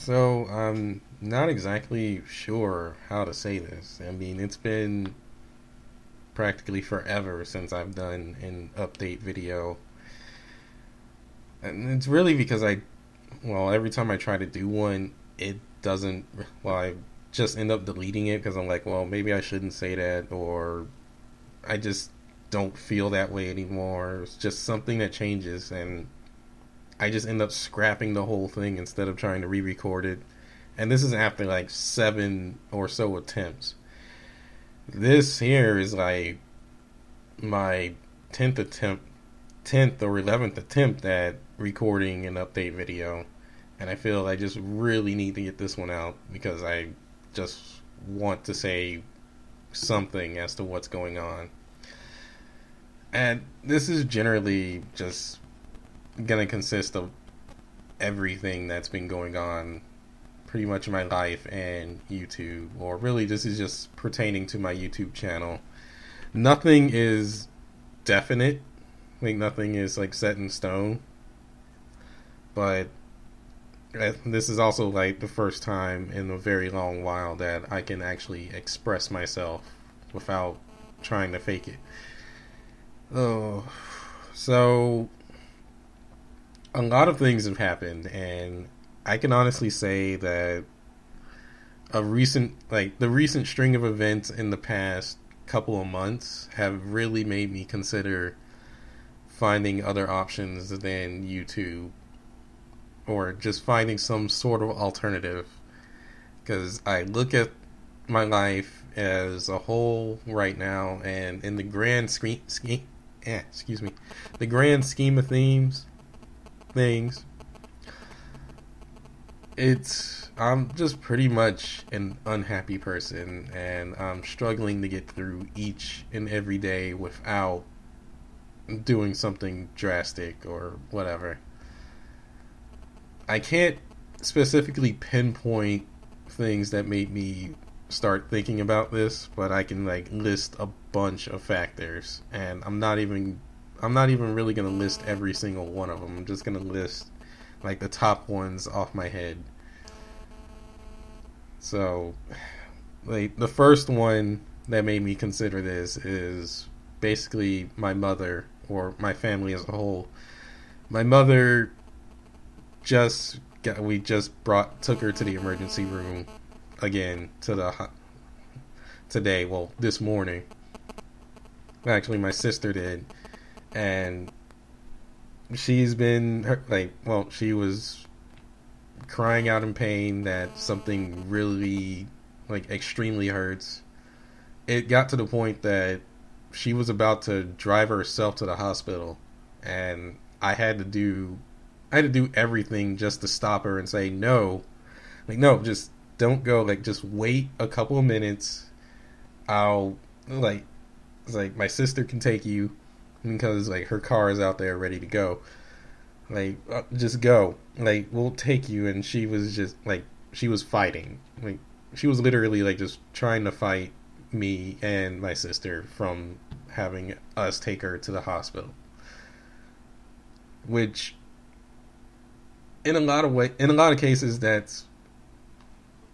So I'm not exactly sure how to say this. I mean, it's been practically forever since I've done an update video. And it's really because every time I try to do one, it doesn't, I just end up deleting it because I'm like, well, maybe I shouldn't say that, or I just don't feel that way anymore. It's just something that changes, and I just end up scrapping the whole thing instead of trying to re record it. And this is after like 7 or so attempts. This here is like my 10th attempt, 10th or 11th attempt at recording an update video. And I feel I just really need to get this one out because I just want to say something as to what's going on. And this is generally just gonna consist of everything that's been going on pretty much in my life and YouTube, or really this is just pertaining to my YouTube channel. Nothing is definite, like nothing is like set in stone, but this is also like the first time in a very long while that I can actually express myself without trying to fake it. Oh, so a lot of things have happened, and I can honestly say that the recent string of events in the past couple of months have really made me consider finding other options than YouTube, or just finding some sort of alternative. Because I look at my life as a whole right now, and in the the grand scheme of things, I'm just pretty much an unhappy person, and I'm struggling to get through each and every day without doing something drastic or whatever. I can't specifically pinpoint things that made me start thinking about this, but I can like list a bunch of factors, and I'm not even really gonna list every single one of them. I'm just gonna list like the top ones off my head. So, like the first one that made me consider this is basically my mother, or my family as a whole. My mother we just took her to the emergency room again today. Well, this morning. Actually, my sister did, and she was crying out in pain that something really, like, extremely hurts. It got to the point that she was about to drive herself to the hospital, and I had to do everything just to stop her and say no. Like, no, just don't go. Like, just wait a couple of minutes. I'll like it's like my sister can take you because like her car is out there ready to go. Like, just go. Like, we'll take you. And she was just like, she was fighting. Like, she was literally like just trying to fight me and my sister from having us take her to the hospital. Which, in a lot of cases,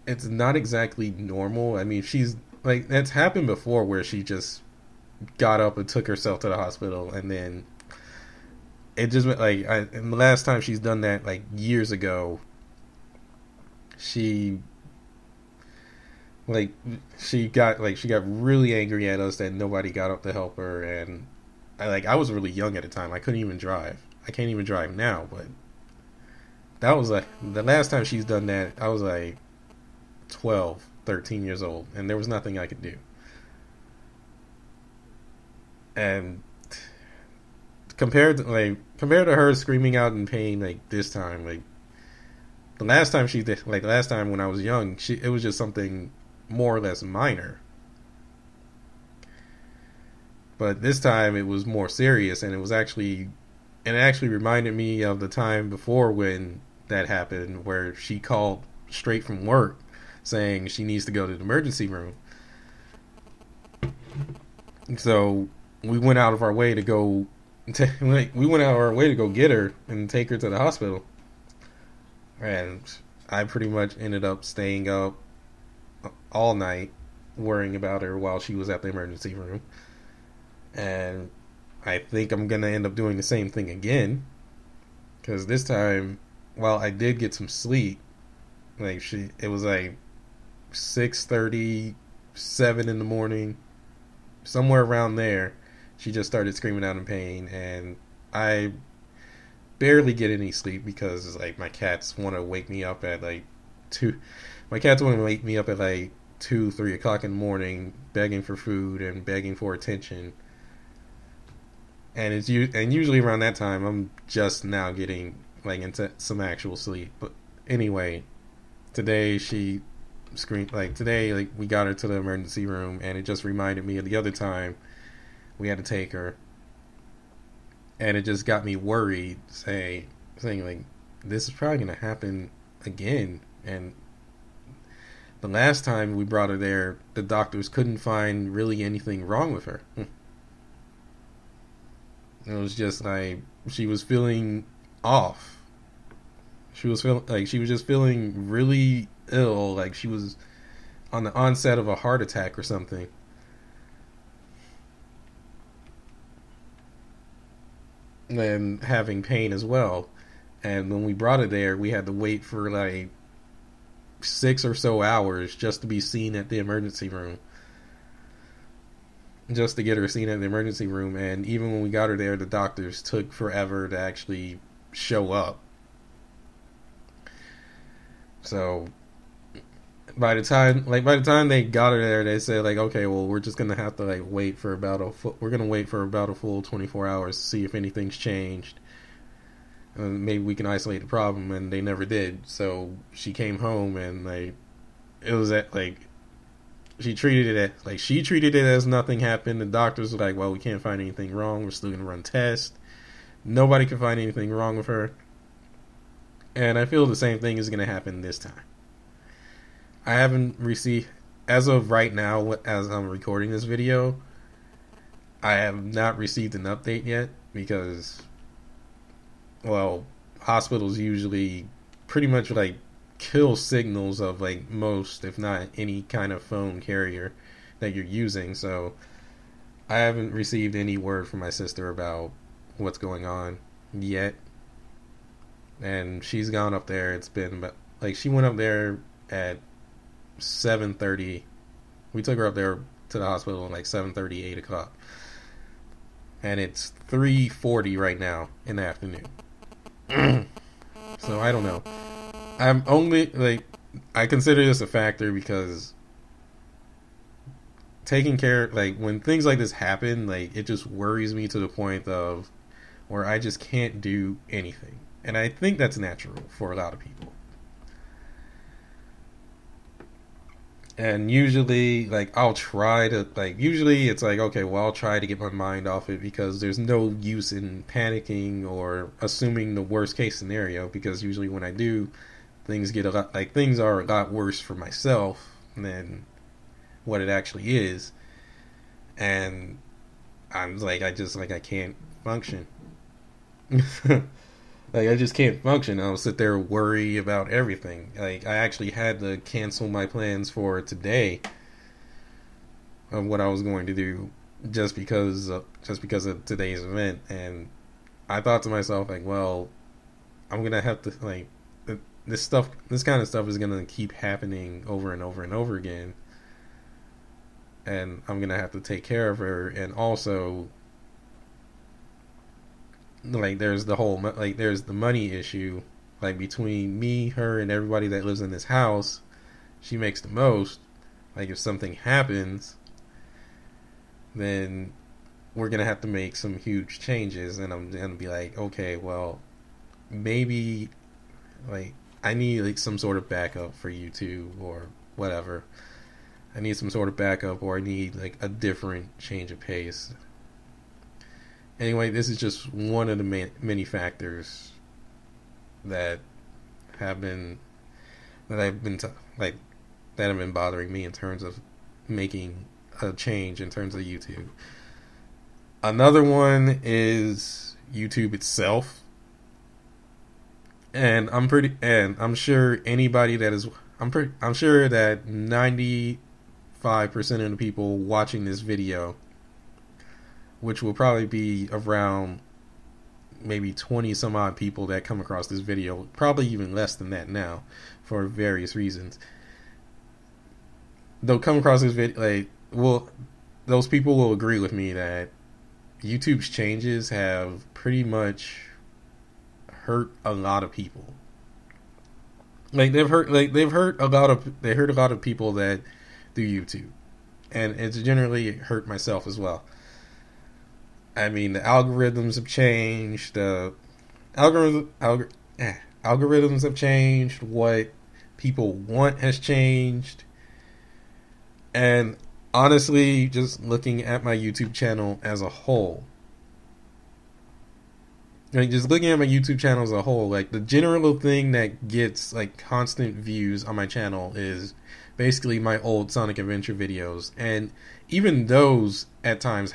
it's not exactly normal. I mean, she's like, that's happened before where she just got up and took herself to the hospital, and then it just went like, and the last time she's done that, like years ago, she got really angry at us that nobody got up to help her. And I was really young at the time. I couldn't even drive. I can't even drive now, but that was like the last time she's done that. I was like 12, 13 years old, and there was nothing I could do. And compared to her screaming out in pain like this time, like the last time when I was young, it was just something more or less minor. But this time it was more serious, and it actually reminded me of the time before when that happened, where she called straight from work saying she needs to go to the emergency room. So we went out of our way to go get her and take her to the hospital. And I pretty much ended up staying up all night worrying about her while she was at the emergency room. And I think I'm going to end up doing the same thing again. Because this time, while I did get some sleep, it was like 6:30, 7 in the morning, somewhere around there. She just started screaming out in pain, and I barely get any sleep because like my cats want to wake me up at like 2. My cats want to wake me up at like 2, 3 o'clock in the morning, begging for food and begging for attention. And usually around that time I'm just now getting like into some actual sleep. But anyway, today she screamed today like we got her to the emergency room, and it just reminded me of the other time we had to take her, and it just got me worried, saying like this is probably gonna happen again. And the last time we brought her there, the doctors couldn't find really anything wrong with her. It was just like she was feeling off. She was just feeling really ill, like she was on the onset of a heart attack or something. And having pain as well. And when we brought her there, we had to wait for like 6 or so hours just to be seen at the emergency room. Just to get her seen at the emergency room. And even when we got her there, the doctors took forever to actually show up. So by the time they got her there, they said like, okay, well, we're just gonna have to like wait for about a full 24 hours to see if anything's changed. Maybe we can isolate the problem, and they never did. So she came home, and like it was at like she treated it as nothing happened. The doctors were like, well, we can't find anything wrong. We're still gonna run tests. Nobody can find anything wrong with her. And I feel the same thing is gonna happen this time. I haven't received, as of right now, as I'm recording this video, I have not received an update yet because, well, hospitals usually pretty much like kill signals of like most, if not any kind of phone carrier that you're using. So I haven't received any word from my sister about what's going on yet. And she's gone up there. It's been like she went up there at 7:30. We took her up there to the hospital at like 7:30, 8 o'clock. And it's 3:40 right now in the afternoon. So I don't know. I'm only like, I consider this a factor because taking care, like when things like this happen, like it just worries me to the point of where I just can't do anything. And I think that's natural for a lot of people. And usually, like, I'll try to, like, usually it's like, okay, well, I'll try to get my mind off it because there's no use in panicking or assuming the worst case scenario, because usually when I do, things are a lot worse for myself than what it actually is. And I'm like, I can't function. Like, I just can't function. I'll sit there and worry about everything. Like, I actually had to cancel my plans for today of what I was going to do just because of today's event. And I thought to myself, like, well, I'm going to have to, like, this kind of stuff is going to keep happening over and over and over again. And I'm going to have to take care of her. And also, like, there's the money issue, like between me, her, and everybody that lives in this house. She makes the most. Like, if something happens, then we're gonna have to make some huge changes, and I'm gonna be like, okay, well, maybe like I need like some sort of backup for YouTube or whatever. I need some sort of backup, or I need like a different change of pace. Anyway, this is just one of the many factors that have been that have been bothering me in terms of making a change in terms of YouTube. Another one is YouTube itself. and I'm sure anybody that is, I'm sure that 95% of the people watching this video, which will probably be around maybe 20 some odd people that come across this video, probably even less than that now, for various reasons. They'll come across this video, those people will agree with me that YouTube's changes have pretty much hurt a lot of people. They've hurt a lot of people that do YouTube, and it's generally hurt myself as well. I mean, the algorithms have changed. The algorithms have changed. What people want has changed. And honestly, just looking at my YouTube channel as a whole, like the general thing that gets like constant views on my channel is basically my old Sonic Adventure videos, and even those at times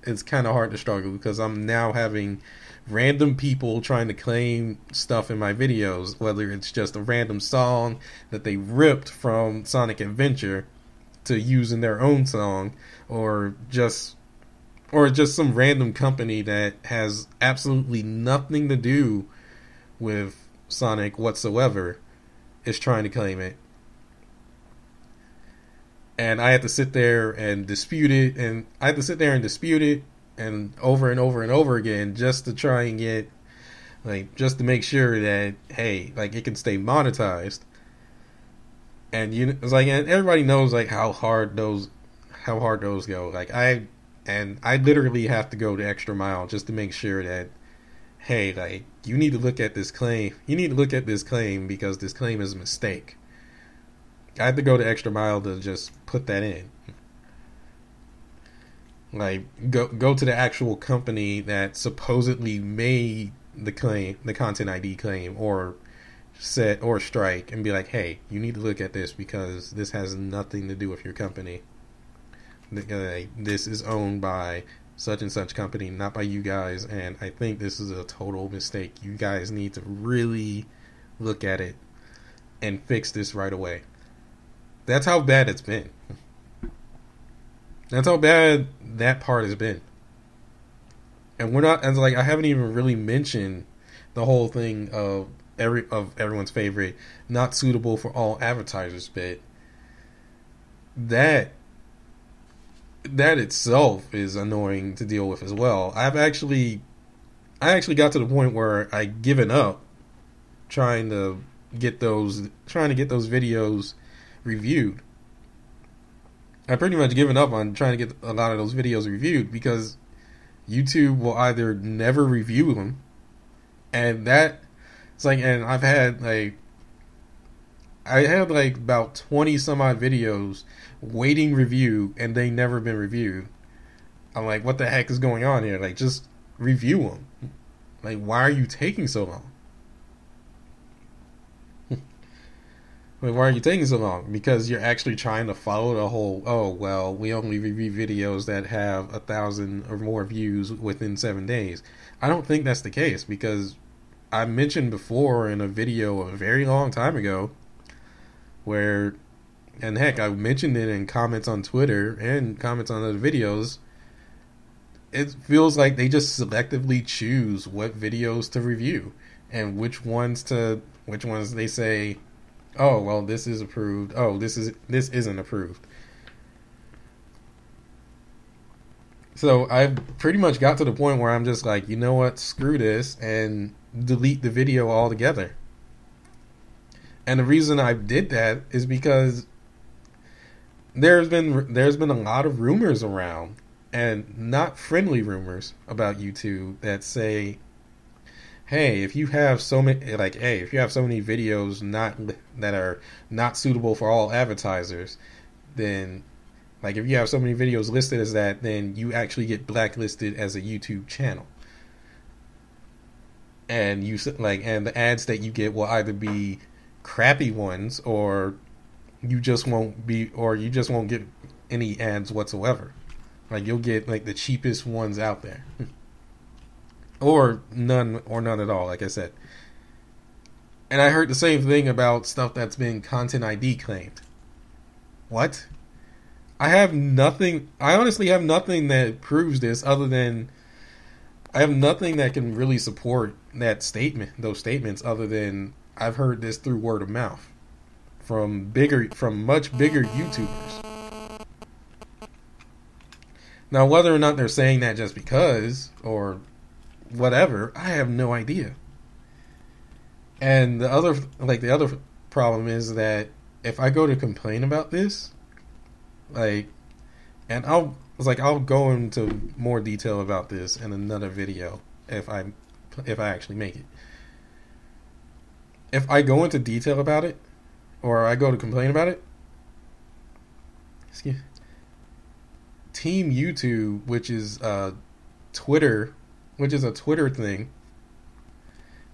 it's kind of hard to struggle because I'm now having random people trying to claim stuff in my videos, whether it's just a random song that they ripped from Sonic Adventure to use in their own song, or just some random company that has absolutely nothing to do with Sonic whatsoever is trying to claim it. And I had to sit there and dispute it, and over and over and over again, just to try and get, just to make sure that, hey, it can stay monetized. And it's and everybody knows how hard those go. I literally have to go the extra mile just to make sure that, hey, you need to look at this claim. You need to look at this claim because this claim is a mistake. I had to go the extra mile to just put that in. Go to the actual company that supposedly made the claim, the Content ID claim, or strike, and be like, hey, you need to look at this because this has nothing to do with your company. This is owned by such and such company, not by you guys, and I think this is a total mistake. You guys need to really look at it and fix this right away. That's how bad it's been. That's how bad that part has been. And I haven't even really mentioned the whole thing of everyone's favorite, not suitable for all advertisers bit. That itself is annoying to deal with as well. I actually got to the point where I given up trying to get those videos reviewed. I pretty much given up on trying to get a lot of those videos reviewed because YouTube will either never review them, and and I had about 20 some odd videos waiting review, and they never been reviewed. I'm like, what the heck is going on here? Just review them. Why are you taking so long? Why are you taking so long? Because you're actually trying to follow the whole, oh, well, we only review videos that have 1,000 or more views within 7 days. I don't think that's the case, because I mentioned before in a video a very long time ago where, and heck, I mentioned it in comments on Twitter and comments on other videos, it feels like they just selectively choose what videos to review and which ones they say, oh, well, this is approved. Oh, this isn't approved. So I've pretty much got to the point where I'm just like, you know what, screw this, and delete the video altogether. And the reason I did that is because there's been a lot of rumors around, and not friendly rumors, about YouTube that say, hey, if you have so many videos that are not suitable for all advertisers, then if you have so many videos listed as that, then you actually get blacklisted as a YouTube channel. And and the ads that you get will either be crappy ones, or you just won't get any ads whatsoever. You'll get the cheapest ones out there. Or none at all, like I said. And I heard the same thing about stuff that's been Content ID claimed. What? I have nothing. I honestly have nothing that proves this other than I have nothing that can really support that statement, those statements, other than I've heard this through word of mouth from much bigger YouTubers. Now, whether or not they're saying that just because or whatever, I have no idea. And the other problem is that if I go to complain about this, and I'll go into more detail about this in another video if I actually make it. If I go into detail about it, or I go to complain about it, Team YouTube, which is a Twitter thing,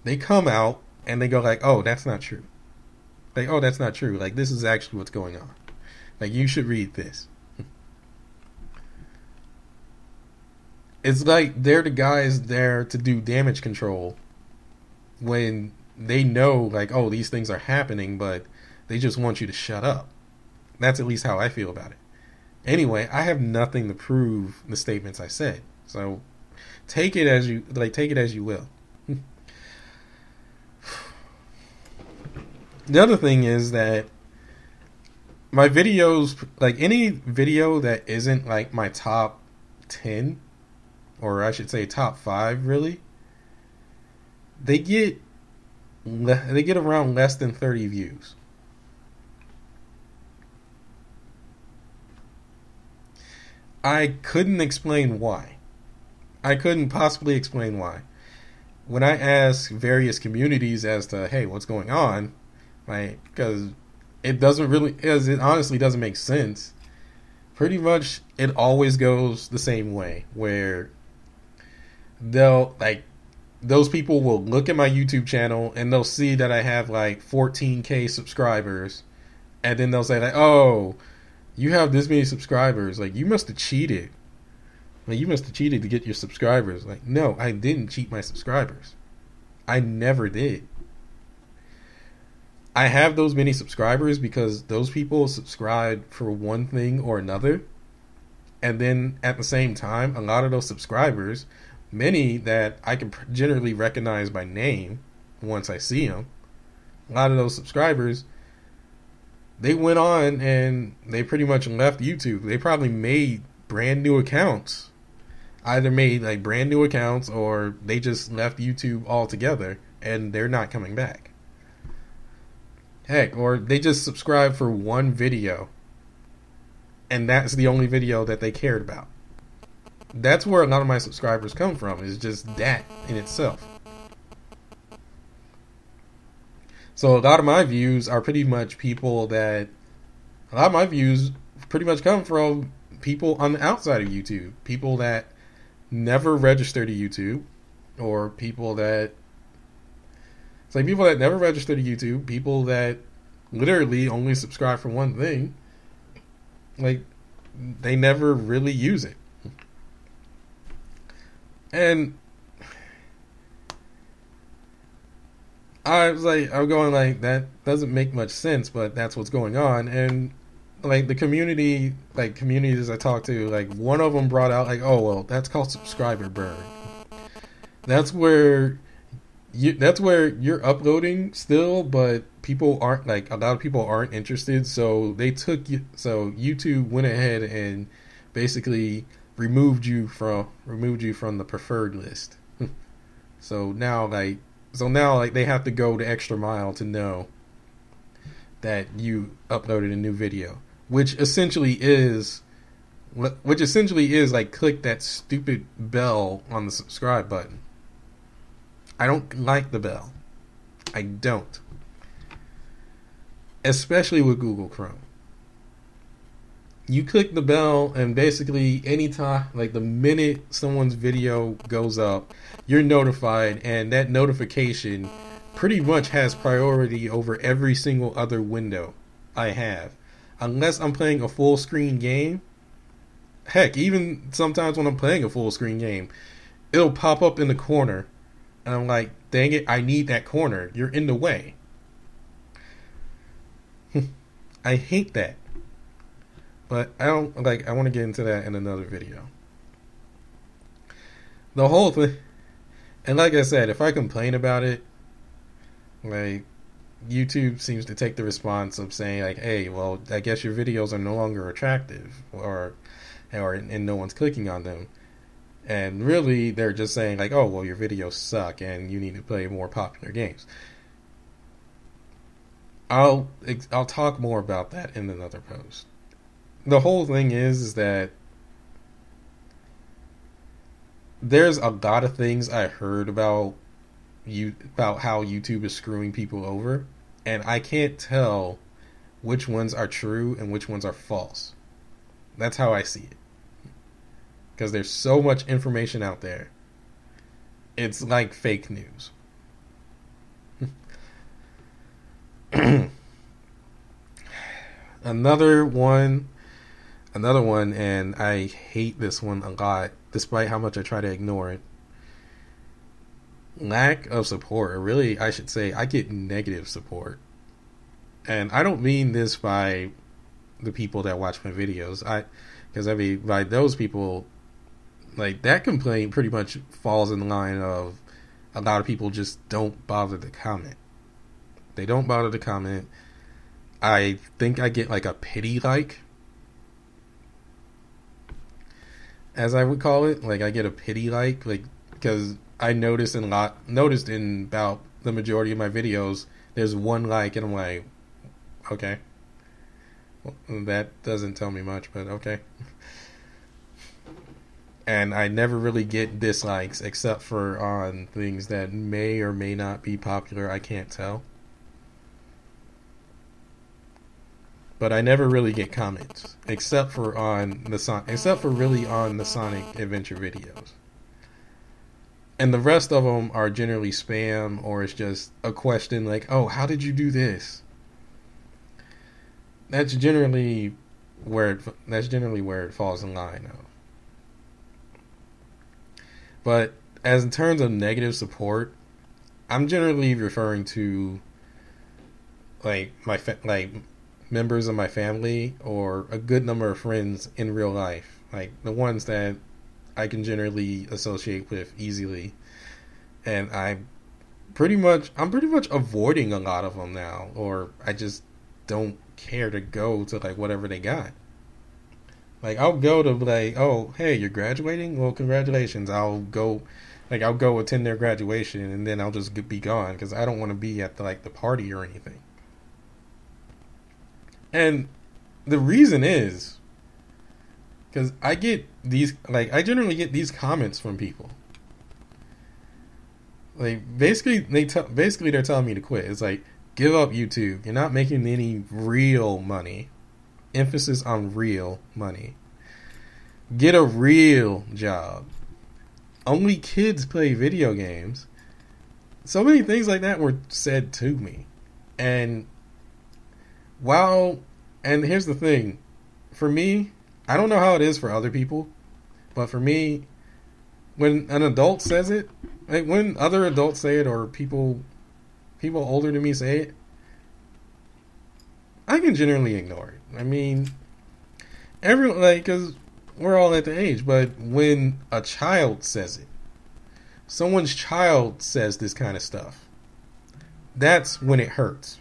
they come out and they go like, "Oh, that's not true." Like, "Oh, that's not true. Like, this is actually what's going on. Like, you should read this." It's like they're the guys there to do damage control when they know, like, oh, these things are happening, but they just want you to shut up. That's at least how I feel about it. Anyway, I have nothing to prove the statements I said, so take it as you will. The other thing is that my videos, like any video that isn't like my top 10, or I should say top 5, really, they get around less than 30 views. I couldn't explain why. I couldn't possibly explain why. When I ask various communities as to, hey, what's going on, like, because it honestly doesn't make sense. Pretty much, it always goes the same way, where those people will look at my YouTube channel and they'll see that I have like 14K subscribers, and then they'll say like, "Oh, you have this many subscribers. Like, you must have cheated. Like, you must have cheated to get your subscribers." Like, no, I didn't cheat my subscribers. I never did. I have those many subscribers because those people subscribe for one thing or another, and then at the same time, a lot of those subscribers, many that I can generally recognize by name once I see them, a lot of those subscribers, they went on and they pretty much left YouTube. They probably made brand new accounts. Either made like brand new accounts or they just left YouTube altogether and they're not coming back. Heck, or they just subscribed for one video and that's the only video that they cared about. That's where a lot of my subscribers come from, is just that in itself. So a lot of my views pretty much come from people on the outside of YouTube. People that never register to YouTube, or people that never register to YouTube, people that literally only subscribe for one thing. Like, they never really use it. And I'm going like, that doesn't make much sense, but that's what's going on. And like the communities I talked to, like one of them brought out like, "Oh, well, that's called subscriber burn." That's where you're uploading still, but people aren't, like, a lot of people aren't interested. So YouTube went ahead and basically removed you from the preferred list. So now they have to go the extra mile to know that you uploaded a new video, which essentially is like, click that stupid bell on the subscribe button. I don't like the bell. I don't. Especially with Google Chrome. You click the bell and basically anytime, like the minute someone's video goes up, you're notified, and that notification pretty much has priority over every single other window I have. Unless I'm playing a full screen game. Heck, even sometimes when I'm playing a full screen game, it'll pop up in the corner, and I'm like, dang it, I need that corner. You're in the way. I hate that. But I don't like. I want to get into that in another video. The whole thing, and like I said, if I complain about it, like YouTube seems to take the response of saying like, "Hey, well, I guess your videos are no longer attractive, or and no one's clicking on them." And really, they're just saying like, "Oh, well, your videos suck, and you need to play more popular games." I'll talk more about that in another post. The whole thing is that there's a lot of things I heard about how YouTube is screwing people over, and I can't tell which ones are true and which ones are false. That's how I see it. Because there's so much information out there. It's like fake news. Another one, and I hate this one a lot, despite how much I try to ignore it. Lack of support, or really, I should say, I get negative support. And I don't mean this by the people that watch my videos. Because I mean, by those people, like, that complaint pretty much falls in the line of a lot of people just don't bother to comment. They don't bother to comment. I think I get like a pity like, as I would call it. Like, I get a pity like because I noticed in about the majority of my videos, there's one like, and I'm like, okay, well, that doesn't tell me much, but okay. And I never really get dislikes except for on things that may or may not be popular. I can't tell. But I never really get comments except for really on the Sonic Adventure videos. And the rest of them are generally spam, or it's just a question like, "Oh, how did you do this?" That's generally where it falls in line of. But as in terms of negative support, I'm generally referring to like members of my family or a good number of friends in real life, like the ones that I can generally associate with easily. And I'm pretty much avoiding a lot of them now, or I just don't care to go to like whatever they got. Like, I'll go to like, "Oh, hey, you're graduating? Well, congratulations." I'll go attend their graduation, and then I'll just be gone because I don't want to be at the party or anything. And the reason is because I generally get these comments from people. Like, basically they're telling me to quit. It's like, give up YouTube. You're not making any real money. Emphasis on real money. Get a real job. Only kids play video games. So many things like that were said to me. And here's the thing. For me, I don't know how it is for other people, but for me, when an adult says it, like when other adults say it, or people older than me say it, I can generally ignore it. I mean, because we're all at the age, but when a child says it, someone's child says this kind of stuff, that's when it hurts.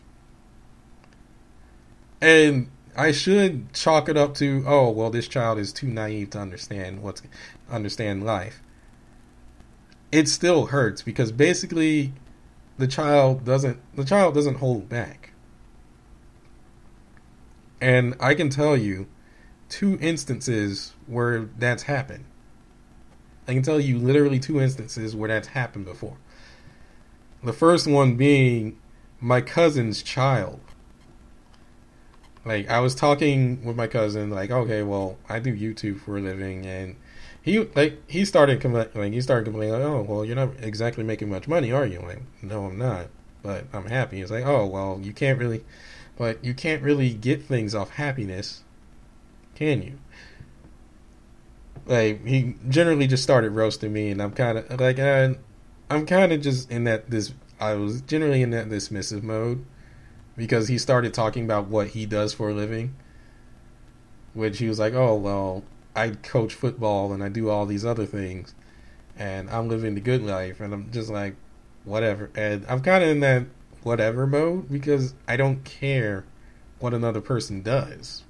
And I should chalk it up to, "Oh, well, this child is too naive to understand life." It still hurts because basically the child doesn't hold back. And I can tell you 2 instances where that's happened. I can tell you literally 2 instances where that's happened before. The first one being my cousin's child. Like, I was talking with my cousin, like, "Okay, well, I do YouTube for a living," and he started complaining, like, "Oh, well, you're not exactly making much money, are you?" Like, "No, I'm not, but I'm happy." It's like, "Oh, well, you can't really get things off happiness, can you?" Like, he generally just started roasting me, and I'm kind of just I was generally in that dismissive mode, because he started talking about what he does for a living, which he was like, oh, well, I coach football and I do all these other things and I'm living the good life. And I'm just like, whatever. And I'm kind of in that whatever mode because I don't care what another person does.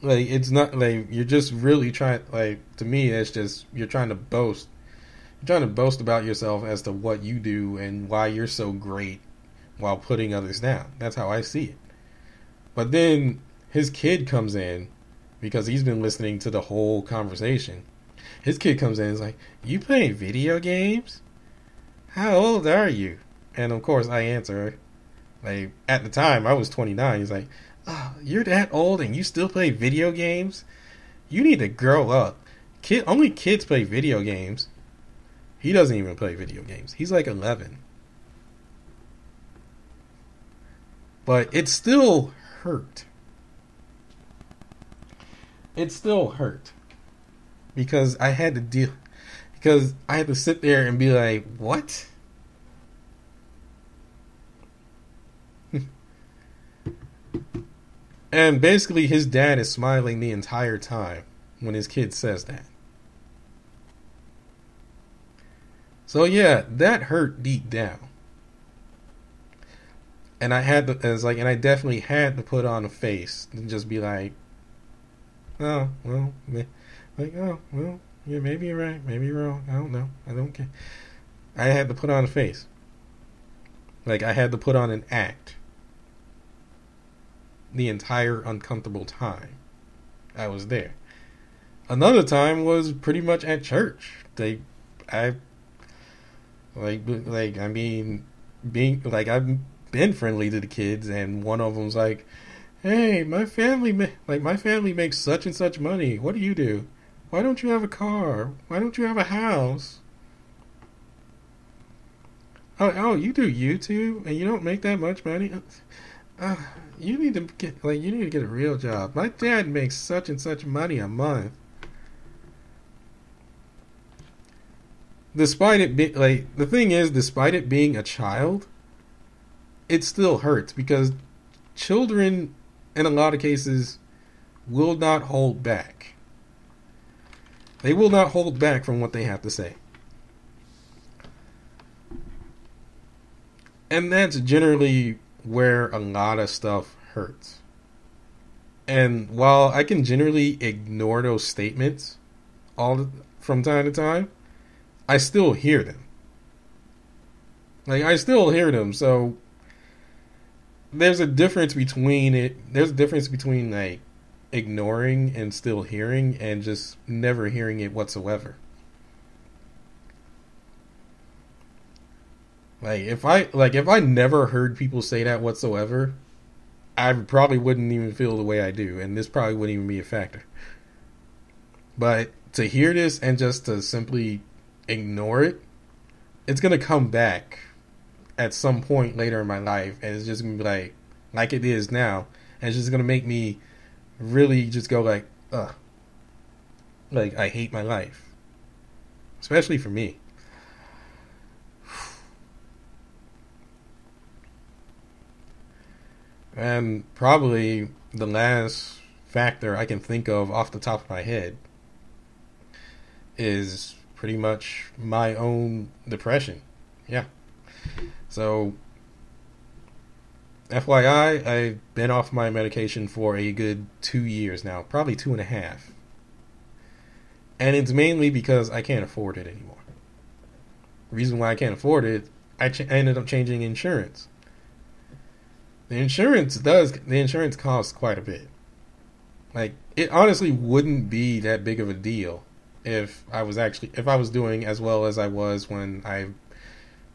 Like, it's not like you're just really trying, like, to me, it's just you're trying to boast. You're trying to boast about yourself as to what you do and why you're so great while putting others down. That's how I see it. But then his kid comes in because he's been listening to the whole conversation. His kid comes in and is like, you playing video games? How old are you? And of course I answer, like, at the time I was 29. He's like, oh, you're that old and you still play video games? You need to grow up. Only kids play video games. He doesn't even play video games. He's like 11. But it still hurt. It still hurt. Because I had to sit there and be like, what? And basically his dad is smiling the entire time when his kid says that. So yeah, that hurt deep down. And I definitely had to put on a face and just be like, oh, well, yeah, maybe you're right, maybe you're wrong. I don't know. I don't care. I had to put on a face. Like, I had to put on an act. The entire uncomfortable time I was there. Another time was pretty much at church. I've been friendly to the kids, and one of them's like, "Hey, my family makes such and such money. What do you do? Why don't you have a car? Why don't you have a house? Oh, you do YouTube and you don't make that much money? You need to get a real job. My dad makes such and such money a month." Despite it being the thing is, despite it being a child, it still hurts because children, in a lot of cases, will not hold back. They will not hold back from what they have to say. And that's generally where a lot of stuff hurts. And while I can generally ignore those statements from time to time, I still hear them. I still hear them. So there's a difference between ignoring and still hearing and just never hearing it whatsoever. If I never heard people say that whatsoever, I probably wouldn't even feel the way I do, and this probably wouldn't even be a factor. But to hear this and just to simply ignore it, it's gonna come back at some point later in my life, and it's just gonna be like it is now, and it's just gonna make me really just go ugh. I hate my life. Especially for me. And probably the last factor I can think of off the top of my head is pretty much my own depression. Yeah. So, FYI, I've been off my medication for a good 2 years now, probably 2.5. And it's mainly because I can't afford it anymore. The reason why I can't afford it, I ended up changing insurance. The insurance costs quite a bit. It honestly wouldn't be that big of a deal if I was doing as well as I was when I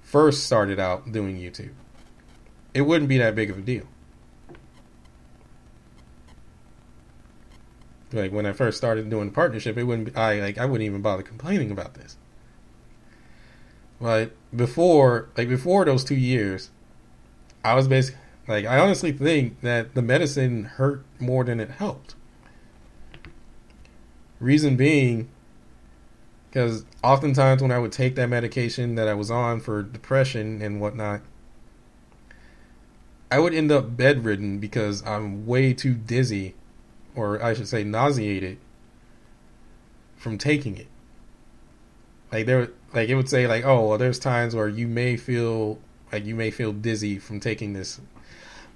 first started out doing YouTube. It wouldn't be that big of a deal. When I first started doing the partnership, I wouldn't even bother complaining about this. But before those 2 years, I was basically I honestly think that the medicine hurt more than it helped. Reason being, because oftentimes when I would take that medication that I was on for depression and whatnot, I would end up bedridden because I'm way too dizzy, or I should say nauseated, from taking it. Like it would say like, oh, well, there's times where you may feel dizzy from taking this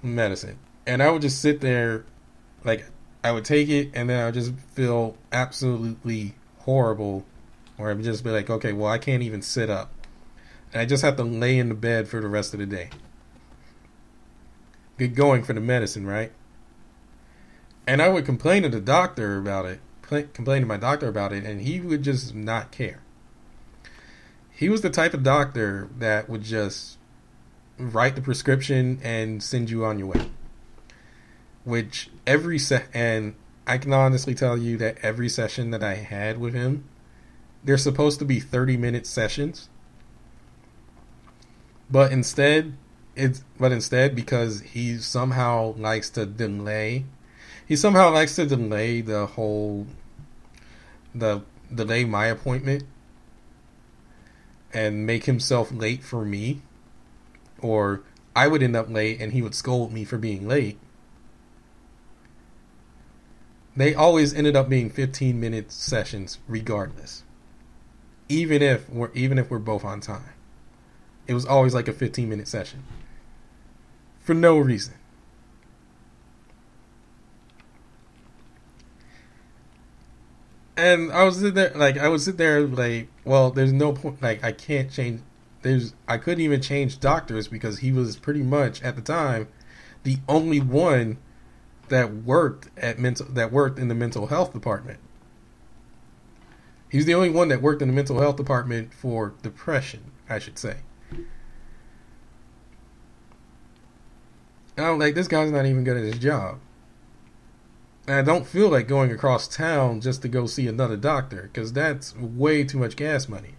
medicine, and I would just sit there, like I would take it, and then I would just feel absolutely horrible, or I would just be like, okay, well, I can't even sit up, and I just have to lay in the bed for the rest of the day. Get going for the medicine, right? And I would complain to the doctor about it, complain to my doctor about it, and he would just not care. He was the type of doctor that would just write the prescription and send you on your way. Which and I can honestly tell you that every session that I had with him, they're supposed to be 30-minute sessions. But instead, because he somehow likes to delay the delay my appointment and make himself late for me, or I would end up late and he would scold me for being late. They always ended up being 15-minute sessions regardless. Even if we're both on time. It was always like a 15-minute session. For no reason. And I would sit there like, well, there's no point, like I can't change I couldn't even change doctors because he was pretty much at the time the only one that worked in the mental health department. He was the only one that worked in the mental health department for depression, I should say. And I'm like, this guy's not even good at his job. And I don't feel like going across town just to go see another doctor, because that's way too much gas money.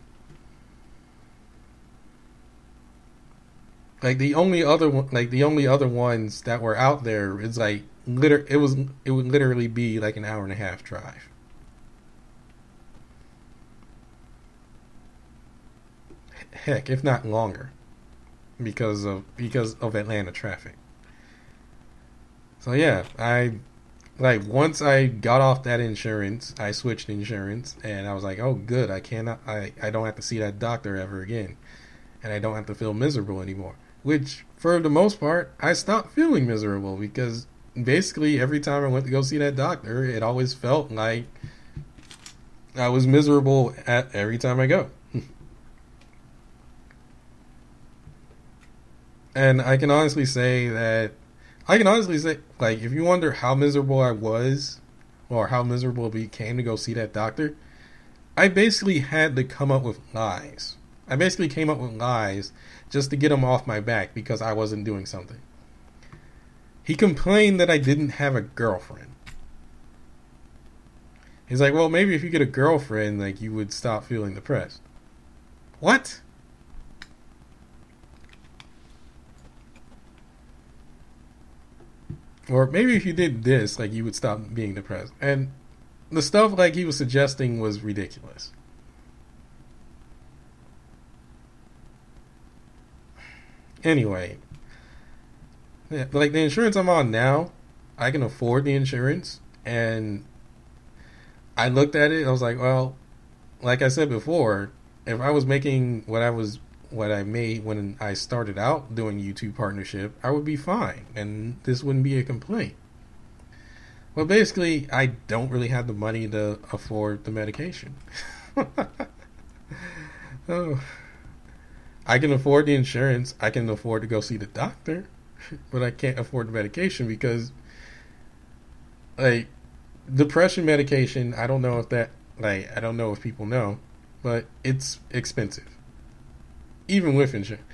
Like the only other ones that were out there is like it would literally be like an hour and a half drive. Heck, if not longer, because of Atlanta traffic. So yeah, once I got off that insurance, I switched insurance, and I was like, oh good, I don't have to see that doctor ever again, and I don't have to feel miserable anymore. Which, for the most part, I stopped feeling miserable, because basically every time I went to go see that doctor, it always felt like I was miserable at every time I go. And I can honestly say, like, if you wonder how miserable I was, or how miserable it became to go see that doctor, I basically had to come up with lies. I basically came up with lies just to get him off my back because I wasn't doing something. He complained that I didn't have a girlfriend. He's like, well, maybe if you get a girlfriend, like, you would stop feeling depressed. What? Or maybe if you did this, like, you would stop being depressed. And the stuff, like, he was suggesting was ridiculous. Anyway, yeah, like, the insurance I'm on now, I can afford the insurance. And I looked at it, I was like, well, like I said before, if I was making what I made when I started out doing YouTube partnership, I would be fine, and this wouldn't be a complaint. Well, basically, I don't really have the money to afford the medication. Oh, I can afford the insurance. I can afford to go see the doctor, but I can't afford the medication because, like, depression medication. I don't know if people know, but it's expensive. Even with insurance,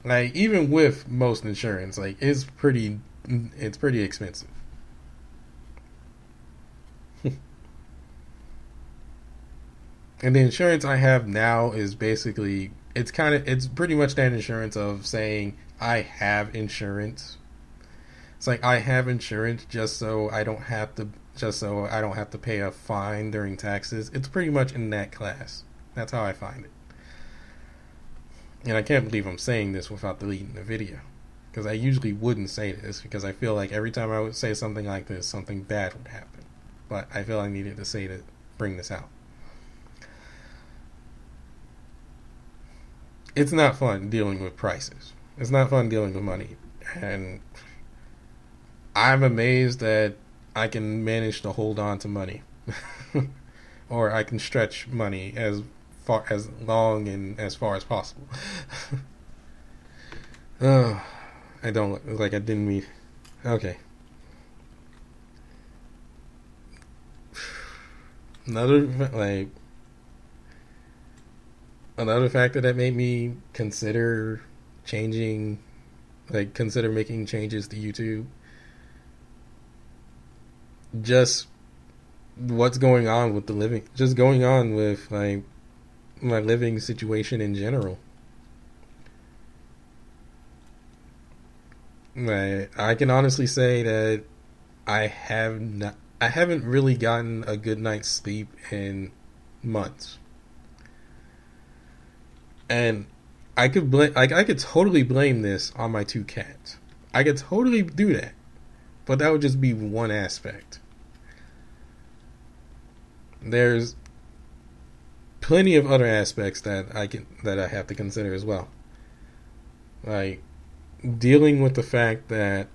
like, even with most insurance, like, it's pretty expensive. And the insurance I have now is basically, it's pretty much that insurance of saying I have insurance. It's like, I have insurance just so I don't have to pay a fine during taxes. It's pretty much in that class. That's how I find it. And I can't believe I'm saying this without deleting the video, because I usually wouldn't say this, because I feel like every time I would say something like this, something bad would happen. But I feel I needed to say to bring this out. It's not fun dealing with prices. It's not fun dealing with money. And I'm amazed that I can manage to hold on to money. Or I can stretch money as long and as far as possible. I don't, like, I didn't mean. Okay. Another factor that made me consider changing, consider making changes to YouTube, just what's going on with my living situation in general. I can honestly say that I haven't really gotten a good night's sleep in months. And I could totally blame this on my 2 cats. I could totally do that. But that would just be one aspect. There's plenty of other aspects that I have to consider as well. Like dealing with the fact that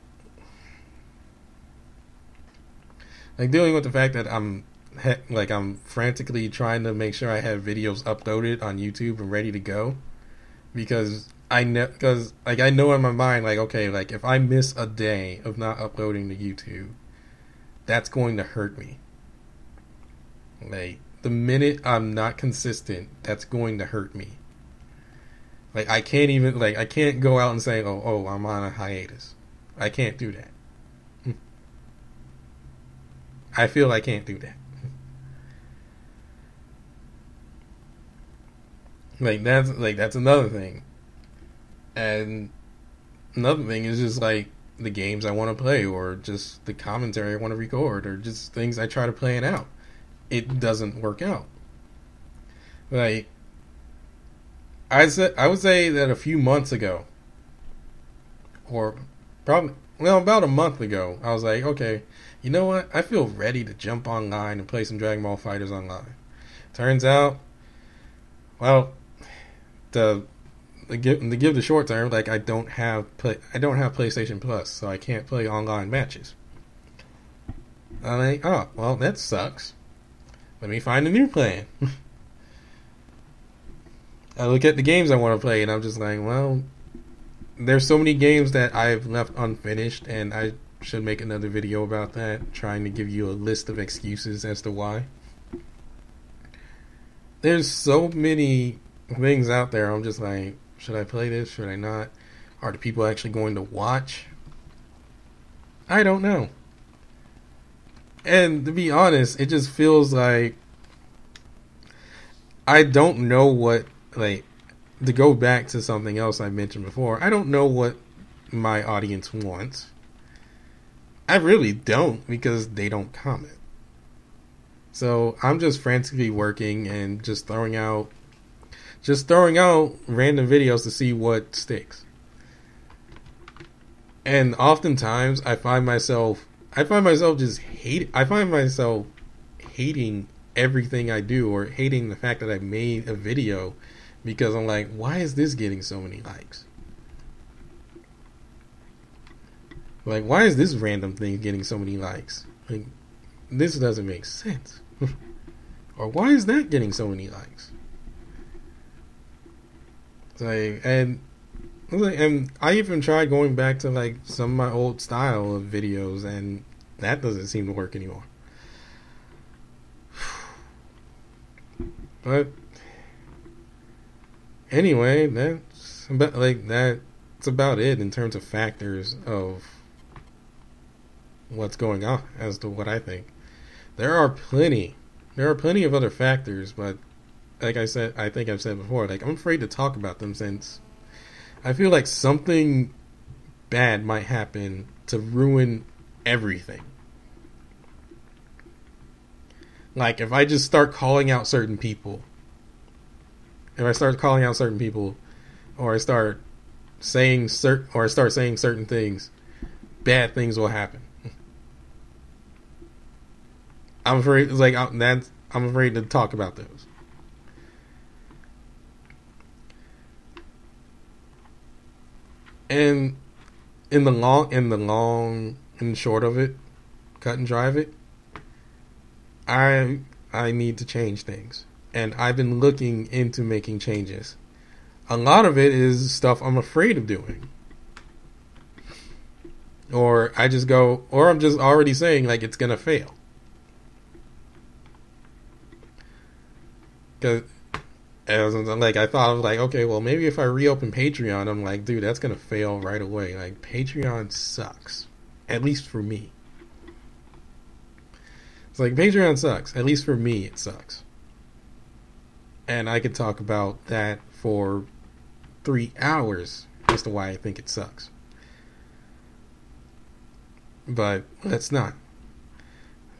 I'm frantically trying to make sure I have videos uploaded on YouTube and ready to go, because I know in my mind, okay, if I miss a day of not uploading to YouTube, that's going to hurt me. The minute I'm not consistent, that's going to hurt me. I can't go out and say, oh, I'm on a hiatus. I can't do that. I feel I can't do that. That's another thing. And another thing is just the games I want to play, or just the commentary I want to record, or just things I try to plan out. It doesn't work out. I would say that a few months ago, or probably, about a month ago, I was like, okay, you know what? I feel ready to jump online and play some Dragon Ball FighterZ Online. Turns out, to give the short term, I don't have PlayStation Plus, so I can't play online matches. I'm like, oh, well, that sucks. Let me find a new plan. I look at the games I want to play, and I'm just like, well, there's so many games that I've left unfinished, and I should make another video about that, trying to give you a list of excuses as to why. There's so many things out there. I'm just like, should I play this? Should I not? Are the people actually going to watch? I don't know. And to be honest, it just feels like I don't know what, to go back to something else I mentioned before, I don't know what my audience wants. I really don't, because they don't comment. So I'm just frantically working and just throwing out random videos to see what sticks. And oftentimes I find myself hating everything I do, or hating the fact that I made a video, because I'm like, why is this getting so many likes? Why is this random thing getting so many likes? This doesn't make sense. Or why is that getting so many likes? And I even tried going back to some of my old style of videos, and that doesn't seem to work anymore. But anyway, that's about it in terms of factors of what's going on as to what I think. There are plenty of other factors, but like I said, I think I've said before, I'm afraid to talk about them, since I feel like something bad might happen to ruin everything. If I just start calling out certain people, or I start saying start saying certain things, bad things will happen. I'm afraid. It's like I'm afraid to talk about those. And in the long and short of it, cut and dry of it, I need to change things, and I've been looking into making changes. A lot of it is stuff I'm afraid of doing, or I'm just already saying like it's gonna fail. Because I thought of like, okay, well maybe if I reopen Patreon, I'm like, dude, that's gonna fail right away. Like Patreon sucks, at least for me. It's like Patreon sucks, at least for me it sucks. And I could talk about that for 3 hours as to why I think it sucks. But let's not.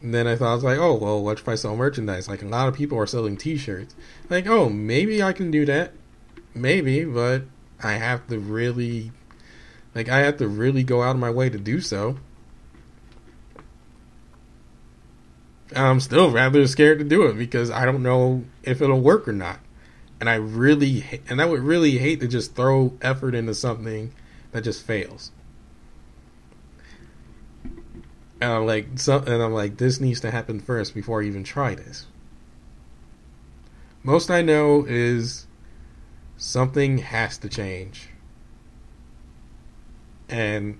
And then I thought, I was like, oh, well, what if I sell merchandise? Like, a lot of people are selling t-shirts. Like, oh, maybe I can do that. Maybe, but I have to really go out of my way to do so. I'm still rather scared to do it because I don't know if it'll work or not. And I would really hate to just throw effort into something that just fails. And I'm like, this needs to happen first before I even try this. Most I know is something has to change. And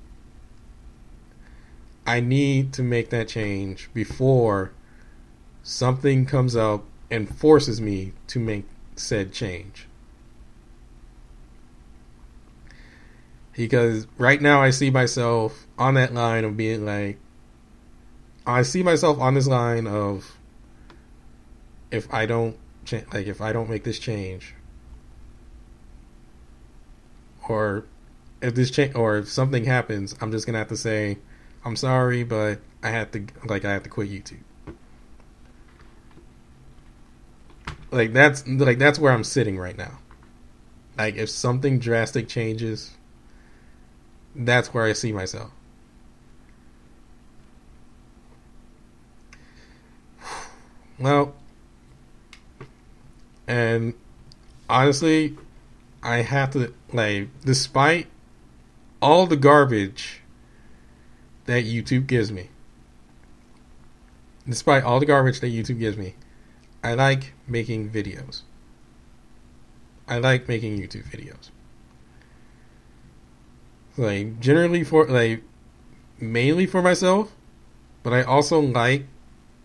I need to make that change before something comes up and forces me to make said change. Because right now I see myself on that line of being like, I see myself on this line of if I don't make this change, or if something happens, I'm just gonna have to say, I'm sorry, but I have to quit YouTube. That's where I'm sitting right now. Like if something drastic changes, that's where I see myself. Well, and honestly, I have to, despite all the garbage that YouTube gives me, I like making videos. I like making YouTube videos. Generally mainly for myself, but I also like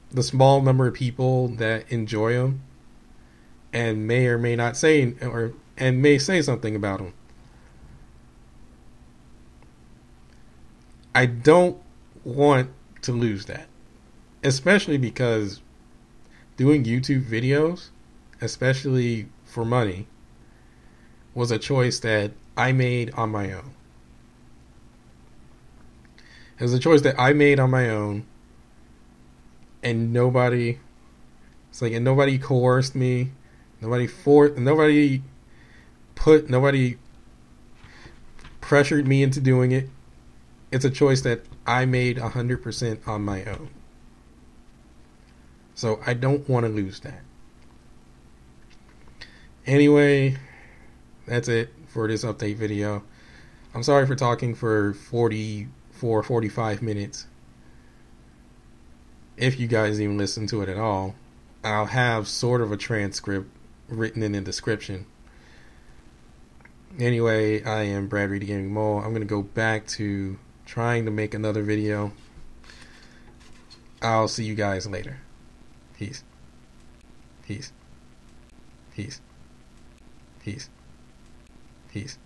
the small number of people that enjoy them and may or may not say and may say something about them. I don't want to lose that, especially because doing YouTube videos, especially for money, was a choice that I made on my own. It was a choice that I made on my own. And nobody coerced me. Nobody pressured me into doing it. It's a choice that I made 100% on my own. So I don't want to lose that. Anyway, that's it for this update video. I'm sorry for talking for 45 minutes. If you guys even listen to it at all, I'll have sort of a transcript written in the description. Anyway, I am Brad Reed Gaming Mole. I'm going to go back to trying to make another video. I'll see you guys later. Peace. Peace. Peace. Peace. Peace.